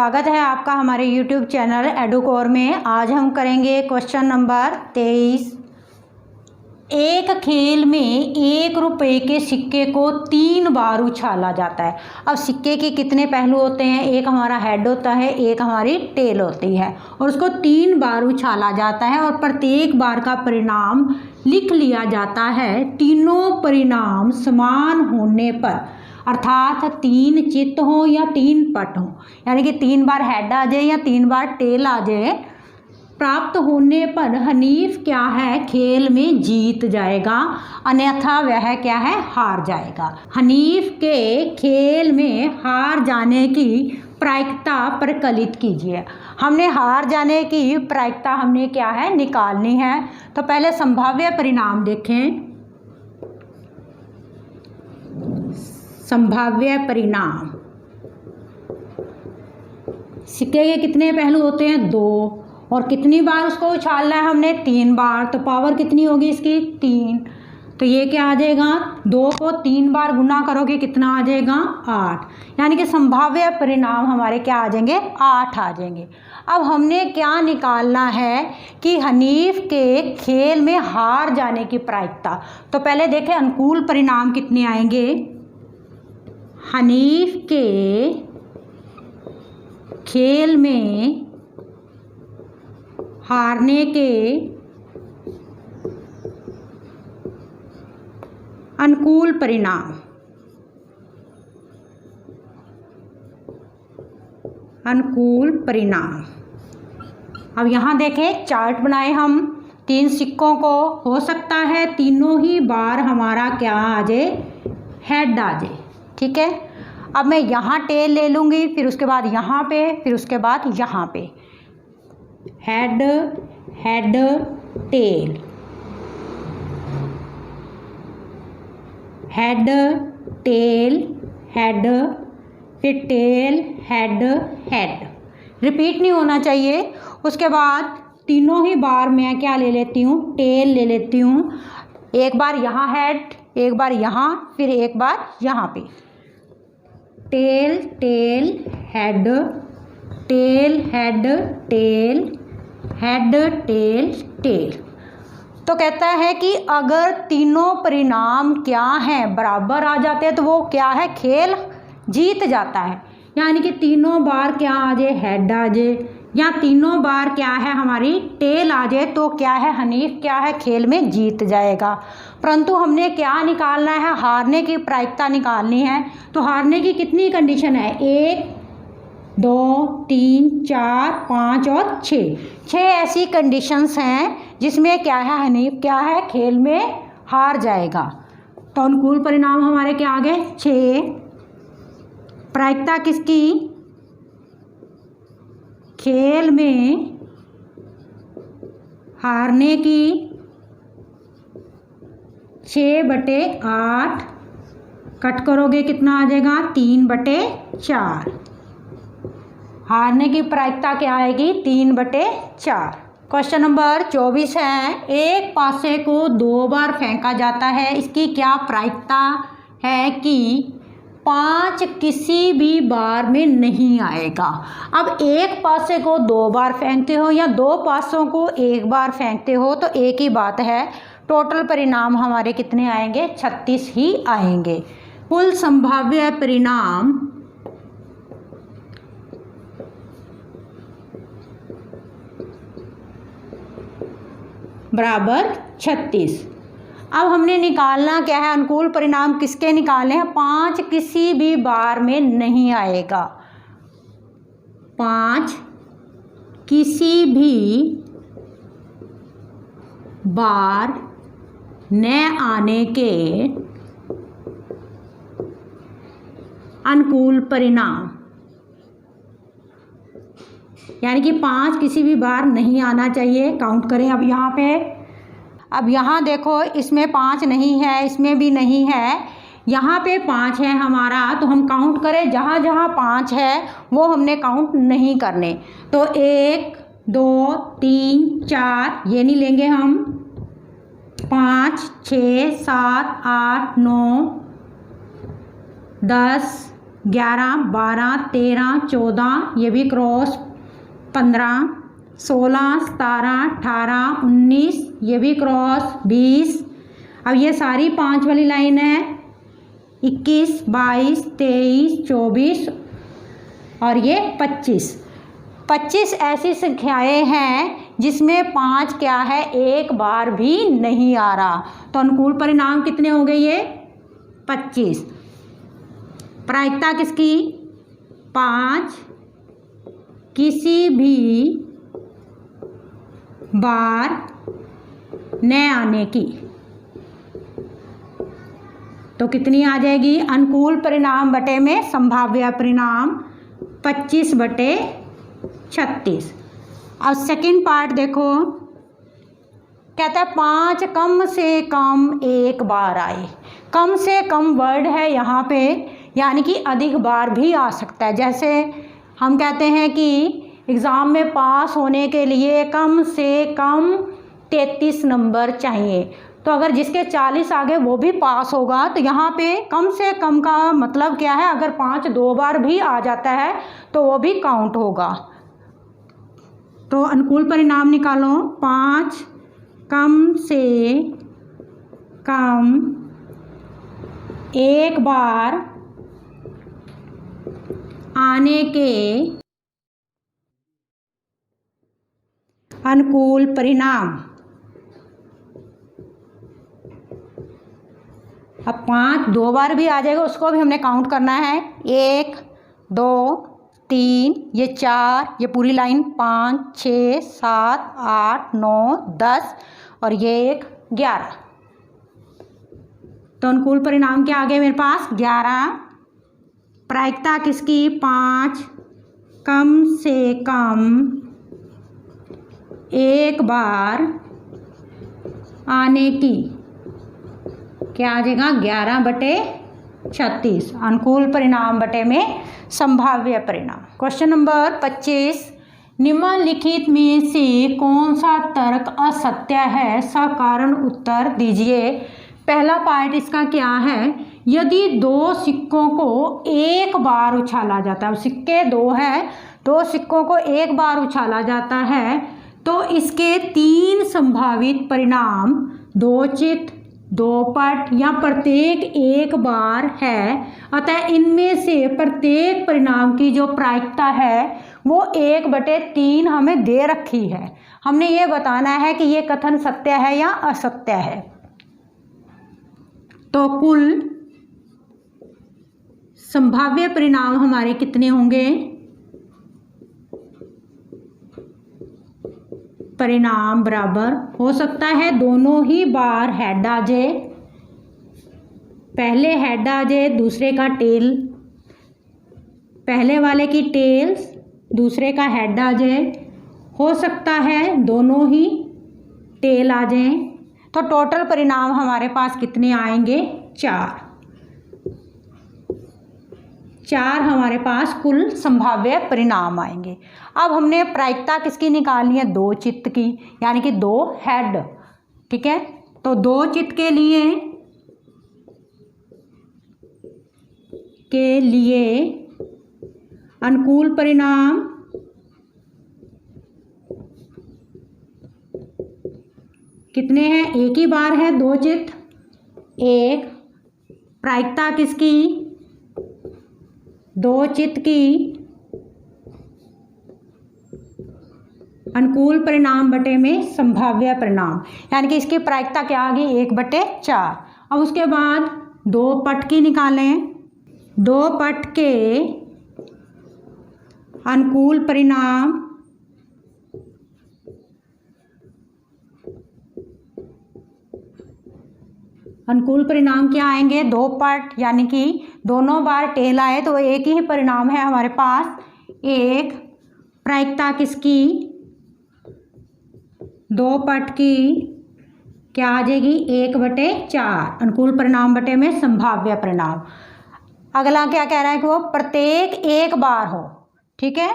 स्वागत है आपका हमारे YouTube चैनल एडुकोर में। आज हम करेंगे क्वेश्चन नंबर 23। एक खेल में 1 रुपये के सिक्के को 3 बार उछाला जाता है। अब सिक्के के कितने पहलू होते हैं? एक हमारा हेड होता है, एक हमारी टेल होती है, और उसको 3 बार उछाला जाता है और प्रत्येक बार का परिणाम लिख लिया जाता है। तीनों परिणाम समान होने पर, अर्थात 3 चित्त हो या 3 पट हो, यानी कि 3 बार हेड आ जाए या 3 बार टेल आ जाए, प्राप्त होने पर हनीफ क्या है, खेल में जीत जाएगा, अन्यथा वह क्या है, हार जाएगा। हनीफ के खेल में हार जाने की प्रायिकता प्रकलित कीजिए। हमने हार जाने की प्रायिकता हमने क्या है, निकालनी है। तो पहले संभाव्य परिणाम देखें। संभाव्य परिणाम, सिक्के के कितने पहलू होते हैं? 2, और कितनी बार उसको उछालना है हमने? 3 बार। तो पावर कितनी होगी इसकी? 3। तो ये क्या आ जाएगा, 2 को 3 बार गुना करोगे कितना आ जाएगा? 8। यानी कि संभाव्य परिणाम हमारे क्या आ जाएंगे? 8 आ जाएंगे। अब हमने क्या निकालना है कि हनीफ के खेल में हार जाने की प्रायिकता। तो पहले देखें अनुकूल परिणाम कितने आएंगे। हनीफ के खेल में हारने के अनुकूल परिणाम, अनुकूल परिणाम। अब यहाँ देखें चार्ट बनाए हम 3 सिक्कों को, हो सकता है तीनों ही बार हमारा क्या आ जाए, हेड आ जाए। ठीक है। अब मैं यहाँ टेल ले लूँगी, फिर उसके बाद यहाँ पे, फिर उसके बाद यहाँ पे, head head tail, head tail head, फिर टेल हेड हेड। रिपीट नहीं होना चाहिए। उसके बाद तीनों ही बार मैं क्या ले लेती हूँ, टेल ले लेती हूँ। एक बार यहाँ हेड, एक बार यहाँ, फिर एक बार यहाँ पे, tail tail head, tail head tail, head tail tail. तो कहता है कि अगर तीनों परिणाम क्या हैं, बराबर आ जाते हैं, तो वो क्या है, खेल जीत जाता है। यानी कि तीनों बार क्या आ जाए, हेड आ जाए, या तीनों बार क्या है हमारी टेल आ जाए, तो क्या है, हनीफ क्या है, खेल में जीत जाएगा। परंतु हमने क्या निकालना है, हारने की प्रायिकता निकालनी है। तो हारने की कितनी कंडीशन है? 1 2 3 4 5 और 6 ऐसी कंडीशंस हैं जिसमें क्या है, हनीफ क्या है, खेल में हार जाएगा। तो अनुकूल परिणाम हमारे क्या आ गए, 6। प्रायिकता किसकी, खेल में हारने की 6/8, कट करोगे कितना आ जाएगा, 3/4। हारने की प्रायिकता क्या आएगी, 3/4। क्वेश्चन नंबर 24 है। एक पासे को 2 बार फेंका जाता है, इसकी क्या प्रायिकता है कि 5 किसी भी बार में नहीं आएगा। अब एक पासे को 2 बार फेंकते हो या 2 पासों को 1 बार फेंकते हो तो एक ही बात है, टोटल परिणाम हमारे कितने आएंगे, 36 ही आएंगे। कुल संभाव्य परिणाम बराबर 36। अब हमने निकालना क्या है, अनुकूल परिणाम किसके निकालने हैं, 5 किसी भी बार में नहीं आएगा। 5 किसी भी बार न आने के अनुकूल परिणाम, यानी कि 5 किसी भी बार नहीं आना चाहिए। काउंट करें अब यहाँ पे, अब यहाँ देखो इसमें 5 नहीं है, इसमें भी नहीं है, यहाँ पे 5 है हमारा। तो हम काउंट करें, जहाँ जहाँ 5 है वो हमने काउंट नहीं करने। तो 1 2 3 4 ये नहीं लेंगे हम, 5 6 7 8 9 10 11, 12, 13, 14, ये भी क्रॉस 15, 16, 17, 18, 19, ये भी क्रॉस 20। अब ये सारी 5 वाली लाइन है 21, 22, 23, 24 और ये 25। 25 ऐसी संख्याएं हैं जिसमें 5 क्या है, एक बार भी नहीं आ रहा। तो अनुकूल परिणाम कितने हो गए ये 25। प्रायिकता किसकी 5 किसी भी बार न आने की, तो कितनी आ जाएगी, अनुकूल परिणाम बटे में संभाव्य परिणाम 25 बटे 36। अब सेकंड पार्ट देखो, कहता है 5 कम से कम एक बार आए। कम से कम वर्ड है यहाँ पे, यानी कि अधिक बार भी आ सकता है। जैसे हम कहते हैं कि एग्ज़ाम में पास होने के लिए कम से कम 33 नंबर चाहिए, तो अगर जिसके 40 आ गए वो भी पास होगा। तो यहाँ पे कम से कम का मतलब क्या है, अगर 5 2 बार भी आ जाता है तो वो भी काउंट होगा। तो अनुकूल परिणाम निकालो, 5 कम से कम एक बार आने के अनुकूल परिणाम। अब 5 2 बार भी आ जाएगा, उसको भी हमने काउंट करना है। 1 2 3, ये 4, ये पूरी लाइन 5 6 7 8 9 10 और ये 1 11। तो अनुकूल परिणाम क्या आ गए मेरे पास 11। प्रायिकता किसकी 5 कम से कम एक बार आने की, क्या आ जाएगा 11 बटे 36। अनुकूल परिणाम बटे में संभाव्य परिणाम। क्वेश्चन नंबर 25, निम्नलिखित में से कौन सा तर्क असत्य है, सकारण उत्तर दीजिए। पहला पार्ट इसका क्या है, यदि 2 सिक्कों को एक बार उछाला जाता है, सिक्के 2 है, 2 सिक्कों को एक बार उछाला जाता है तो इसके 3 संभावित परिणाम 2 चित 2 पट या प्रत्येक एक बार है। अतः इनमें से प्रत्येक परिणाम की जो प्रायिकता है वो 1/3 हमें दे रखी है। हमने ये बताना है कि ये कथन सत्य है या असत्य है। तो कुल संभाव्य परिणाम हमारे कितने होंगे, परिणाम बराबर हो सकता है दोनों ही बार हेड आ जाए, पहले हेड आ जाए दूसरे का टेल, पहले वाले की टेल्स दूसरे का हेड आ जाए, हो सकता है दोनों ही टेल आ जाएं। तो टोटल परिणाम हमारे पास कितने आएंगे 4 हमारे पास कुल संभाव्य परिणाम आएंगे। अब हमने प्रायिकता किसकी निकालनी है 2 चित्त की, यानी कि 2 हेड। ठीक है, तो 2 चित्त के लिए अनुकूल परिणाम कितने हैं, एक ही बार है 2 चित्त 1। प्रायिकता किसकी 2 चित्त की अनुकूल परिणाम बटे में संभाव्य परिणाम, यानी कि इसकी प्रायिकता क्या आ गई 1/4। अब उसके बाद 2 पट की निकालें, 2 पट के अनुकूल परिणाम क्या आएंगे 2 पट, यानी कि दोनों बार टेल आए तो एक ही परिणाम है हमारे पास 1। प्रायिकता किसकी 2 पट की क्या आ जाएगी 1/4, अनुकूल परिणाम बटे में संभाव्य परिणाम। अगला क्या कह रहा है कि वो प्रत्येक एक बार हो। ठीक है,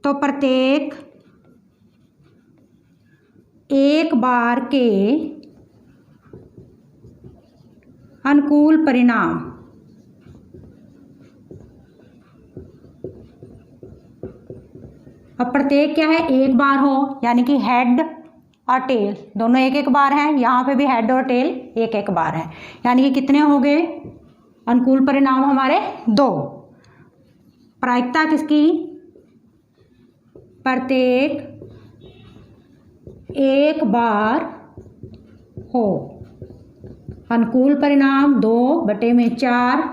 तो प्रत्येक एक बार के अनुकूल परिणाम अब प्रत्येक क्या है, एक बार हो, यानी कि हेड और टेल दोनों एक एक बार हैं। यहाँ पे भी हेड और टेल एक एक बार है, यानी कि कितने हो गए अनुकूल परिणाम हमारे 2। प्रायिकता किसकी, प्रत्येक एक बार हो। अनुकूल परिणाम 2/4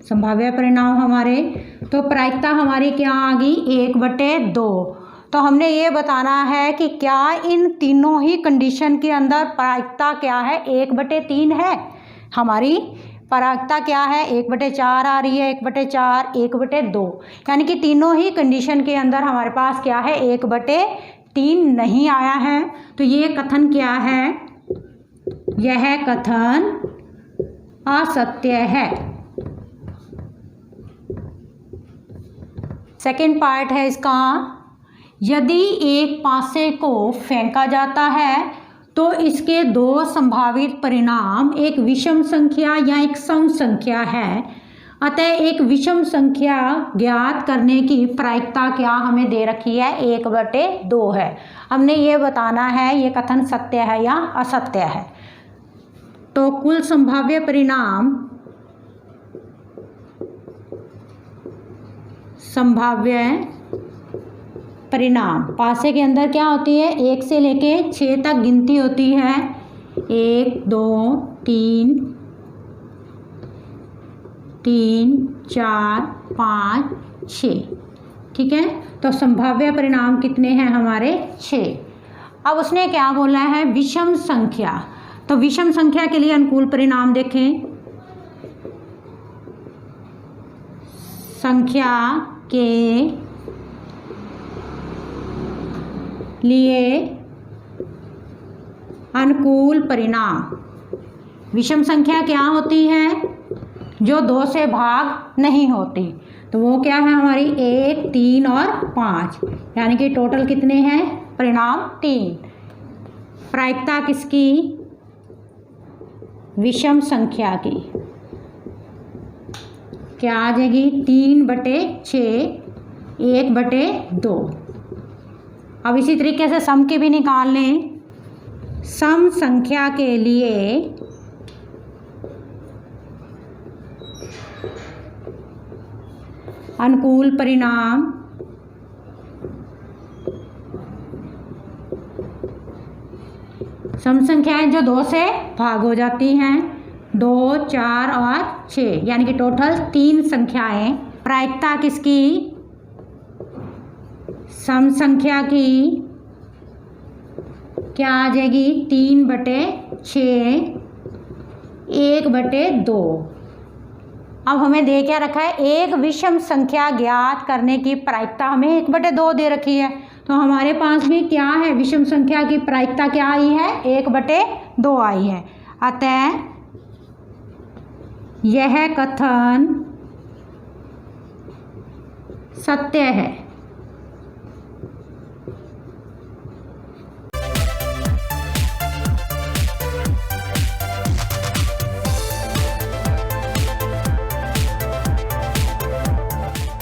संभाव्य परिणाम हमारे, तो प्रायिकता हमारी क्या आ गई 1/2। तो हमने ये बताना है कि क्या इन तीनों ही कंडीशन के अंदर प्रायिकता क्या है 1/3 है। हमारी प्रायिकता क्या है 1/4 आ रही है, 1/4 1/2, यानी कि तीनों ही कंडीशन के अंदर हमारे पास क्या है 1/3 नहीं आया है। तो ये कथन क्या है, यह कथन असत्य है। सेकंड पार्ट है इसका, यदि एक पासे को फेंका जाता है तो इसके 2 संभावित परिणाम एक विषम संख्या या एक सम संख्या है। अतः एक विषम संख्या ज्ञात करने की प्रायिकता क्या हमें दे रखी है 1/2 है। हमने ये बताना है ये कथन सत्य है या असत्य है। तो कुल संभाव्य परिणाम, संभाव्य परिणाम पासे के अंदर क्या होती है 1 से लेके 6 तक गिनती होती है, 1 2 3 3 4 5 6, ठीक है। तो संभाव्य परिणाम कितने हैं हमारे 6। अब उसने क्या बोला है विषम संख्या, तो विषम संख्या के लिए अनुकूल परिणाम देखें, संख्या के लिए अनुकूल परिणाम, विषम संख्या क्या होती है जो 2 से भाग नहीं होती, तो वो क्या है हमारी 1 3 और 5, यानी कि टोटल कितने हैं परिणाम 3। प्रायिकता किसकी, विषम संख्या की क्या आ जाएगी 3/6 1/2। अब इसी तरीके से सम की भी निकाल लें, सम संख्या के लिए अनुकूल परिणाम सम संख्याएं जो 2 से भाग हो जाती हैं, 2 4 और 6, यानी कि टोटल 3 संख्याएं। प्रायिकता किसकी, सम संख्या की क्या आ जाएगी 3/6 1/2। अब हमें दे क्या रखा है एक विषम संख्या ज्ञात करने की प्रायिकता हमें 1/2 दे रखी है, तो हमारे पास भी क्या है विषम संख्या की प्रायिकता क्या आई है 1/2 आई है। अतः यह कथन सत्य है।